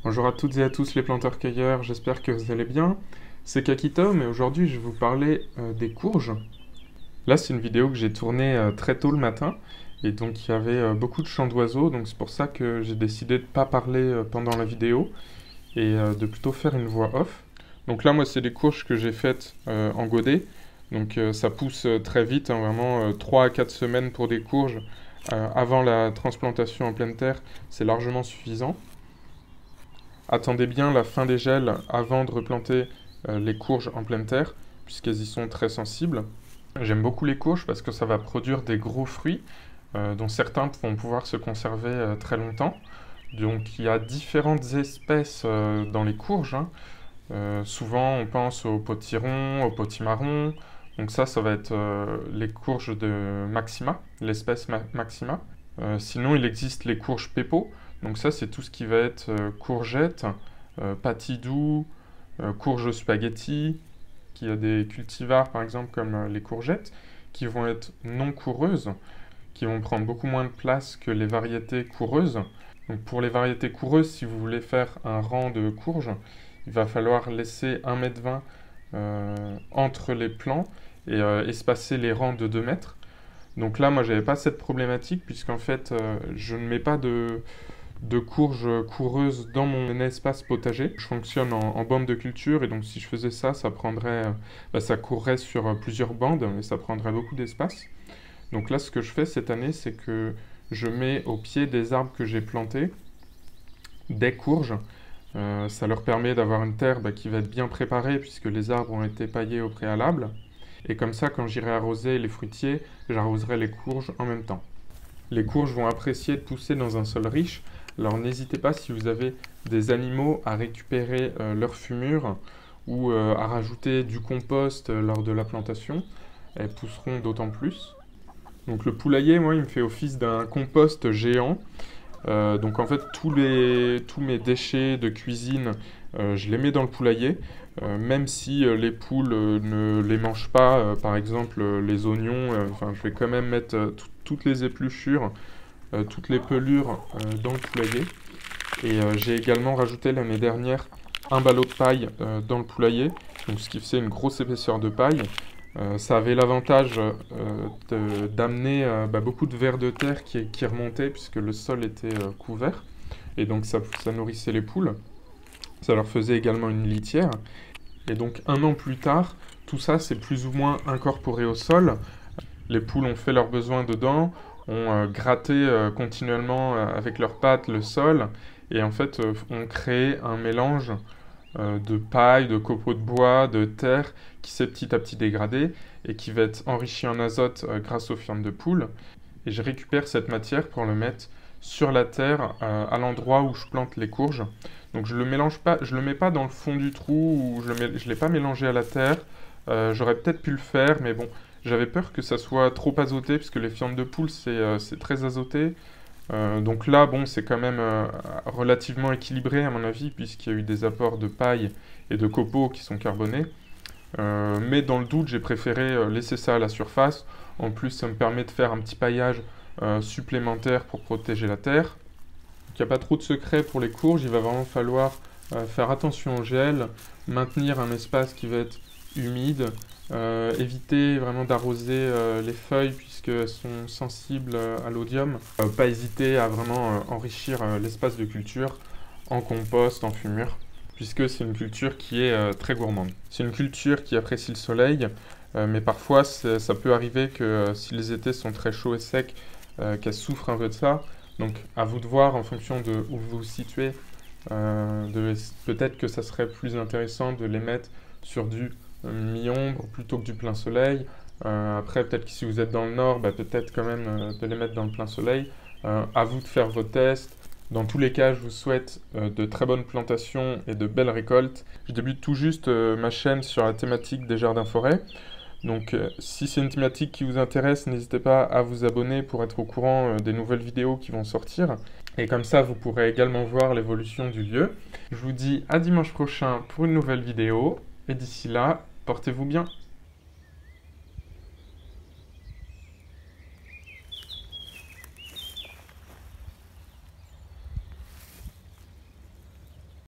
Bonjour à toutes et à tous les planteurs-cueilleurs, j'espère que vous allez bien. C'est Kakito, mais aujourd'hui je vais vous parler des courges. Là c'est une vidéo que j'ai tournée très tôt le matin, et donc il y avait beaucoup de chants d'oiseaux, donc c'est pour ça que j'ai décidé de ne pas parler pendant la vidéo, et de plutôt faire une voix off. Donc là moi c'est des courges que j'ai faites en godet, donc ça pousse très vite, hein, vraiment 3 à 4 semaines pour des courges. Avant la transplantation en pleine terre, c'est largement suffisant. Attendez bien la fin des gels avant de replanter les courges en pleine terre, puisqu'elles y sont très sensibles. J'aime beaucoup les courges parce que ça va produire des gros fruits, dont certains vont pouvoir se conserver très longtemps. Donc il y a différentes espèces dans les courges, hein. Souvent on pense aux potirons, aux potimarrons. Donc ça va être les courges de Maxima, l'espèce Maxima. Sinon il existe les courges Pepo. Donc ça, c'est tout ce qui va être courgettes, patidou, courges spaghetti, qui a des cultivars par exemple comme les courgettes, qui vont être non coureuses, qui vont prendre beaucoup moins de place que les variétés coureuses. Donc pour les variétés coureuses, si vous voulez faire un rang de courges, il va falloir laisser 1,20 m entre les plants et espacer les rangs de 2 mètres. Donc là, moi, j'avais pas cette problématique puisqu'en fait, je ne mets pas de courges coureuses dans mon espace potager. Je fonctionne en bande de culture et donc si je faisais ça, ça courrait sur plusieurs bandes et ça prendrait beaucoup d'espace. Donc là, ce que je fais cette année, c'est que je mets au pied des arbres que j'ai plantés des courges. Ça leur permet d'avoir une terre qui va être bien préparée puisque les arbres ont été paillés au préalable. Et comme ça, quand j'irai arroser les fruitiers, j'arroserai les courges en même temps. Les courges vont apprécier de pousser dans un sol riche, alors n'hésitez pas si vous avez des animaux à récupérer leur fumure ou à rajouter du compost lors de la plantation, elles pousseront d'autant plus. Donc le poulailler, moi, il me fait office d'un compost géant. Donc en fait, tous mes déchets de cuisine, je les mets dans le poulailler, même si les poules ne les mangent pas, par exemple les oignons, je vais quand même mettre toutes les épluchures, toutes les pelures dans le poulailler. Et j'ai également rajouté l'année dernière un ballot de paille dans le poulailler, donc ce qui faisait une grosse épaisseur de paille. Ça avait l'avantage d'amener beaucoup de vers de terre qui remontaient puisque le sol était couvert. Et donc ça nourrissait les poules. Ça leur faisait également une litière. Et donc 1 an plus tard, tout ça s'est plus ou moins incorporé au sol. Les poules ont fait leurs besoins dedans, ont gratté continuellement avec leurs pattes le sol. Et en fait, ont créé un mélange de paille, de copeaux de bois, de terre, qui s'est petit à petit dégradé et qui va être enrichi en azote grâce aux fientes de poule. Et je récupère cette matière pour le mettre sur la terre à l'endroit où je plante les courges. Donc je le mélange pas, je le mets pas dans le fond du trou ou je l'ai pas mélangé à la terre. J'aurais peut-être pu le faire, mais bon, j'avais peur que ça soit trop azoté puisque les fientes de poule c'est très azoté. Donc là, bon, c'est quand même relativement équilibré à mon avis, puisqu'il y a eu des apports de paille et de copeaux qui sont carbonés. Mais dans le doute, j'ai préféré laisser ça à la surface. En plus, ça me permet de faire un petit paillage supplémentaire pour protéger la terre. Il n'y a pas trop de secret pour les courges, il va vraiment falloir faire attention au gel, maintenir un espace qui va être humide, éviter vraiment d'arroser les feuilles puisqu'elles sont sensibles à l'odium. Pas hésiter à vraiment enrichir l'espace de culture en compost, en fumure, puisque c'est une culture qui est très gourmande. C'est une culture qui apprécie le soleil, mais parfois ça peut arriver que si les étés sont très chauds et secs, qu'elle souffre un peu de ça. Donc à vous de voir en fonction de où vous vous situez. Peut-être que ça serait plus intéressant de les mettre sur du mi-ombre plutôt que du plein soleil. Après, peut-être que si vous êtes dans le nord, peut-être quand même de les mettre dans le plein soleil. À vous de faire vos tests. Dans tous les cas, je vous souhaite de très bonnes plantations et de belles récoltes. Je débute tout juste ma chaîne sur la thématique des jardins-forêts. Donc si c'est une thématique qui vous intéresse, n'hésitez pas à vous abonner pour être au courant des nouvelles vidéos qui vont sortir. Et comme ça, vous pourrez également voir l'évolution du lieu. Je vous dis à dimanche prochain pour une nouvelle vidéo. Et d'ici là, portez-vous bien.